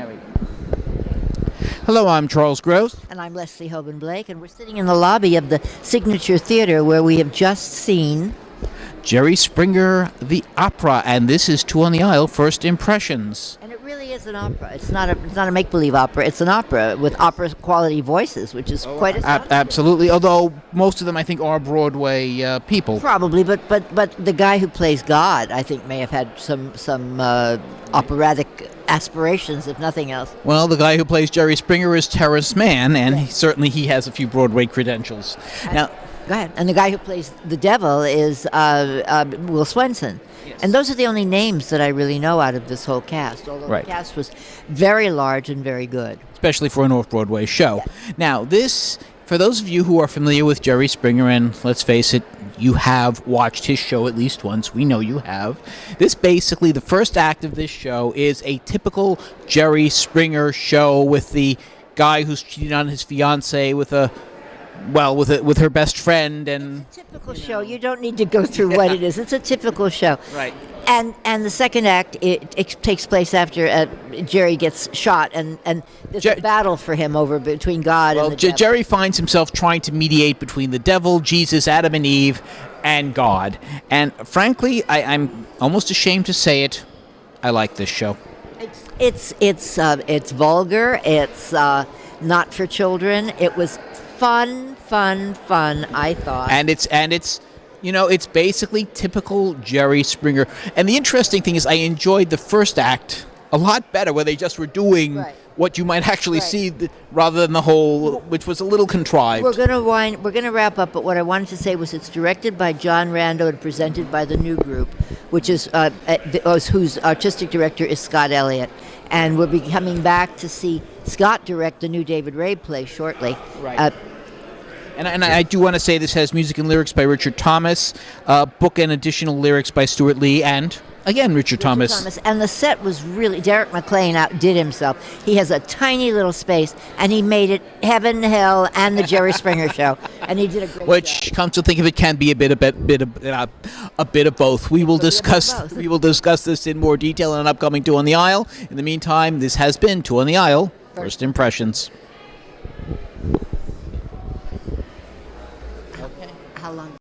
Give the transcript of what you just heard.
There we go. Hello, I'm Charles Gross. And I'm Leslie Hoban Blake, and we're sitting in the lobby of the Signature Theater where we have just seen Jerry Springer, the opera, and this is Two on the Aisle, First Impressions. And it really is an opera. It's not a make-believe opera. It's an opera with opera-quality voices, which is quite astonishing. Absolutely, although most of them, I think, are Broadway people. Probably, but the guy who plays God, I think, may have had some operatic aspirations, if nothing else. Well, the guy who plays Jerry Springer is Terrence Mann, and certainly he has a few Broadway credentials. Now, go ahead. And the guy who plays the devil is Will Swenson. Yes. And those are the only names that I really know out of this whole cast, although Right. the cast was very large and very good. especially for an off-Broadway show. Now, this, for those of you who are familiar with Jerry Springer, and let's face it, you have watched his show at least once. We know you have. This basically, the first act of this show is a typical Jerry Springer show with the guy who's cheating on his fiancée with her best friend, and Typical show. You don't need to go through what it is. It's a typical show. Right. And the second act it takes place after Jerry gets shot, and there's a battle for him between God and the devil. Jerry finds himself trying to mediate between the devil, Jesus, Adam and Eve, and God. And frankly, I'm almost ashamed to say it, I like this show. It's vulgar. It's not for children. It was fun, I thought. And it's it's basically typical Jerry Springer. And the interesting thing is I enjoyed the first act a lot better, where they just were doing what you might actually see rather than the whole, which was a little contrived. We're gonna wrap up, but what I wanted to say was it's directed by John Rando and presented by the New Group, which is whose artistic director is Scott Elliott. And we'll be coming back to see Scott direct the new David Ray play shortly. Right. And I do want to say this has music and lyrics by Richard Thomas, book and additional lyrics by Stuart Lee, and again Richard Thomas. And the set was really, Derek McLean outdid himself. He has a tiny little space, and he made it heaven, hell, and the Jerry Springer show, and he did a great job. Which, come to think of it, can be a bit of both. We will discuss this in more detail in an upcoming Two on the Aisle. In the meantime, this has been Two on the Aisle, First Impressions. How long?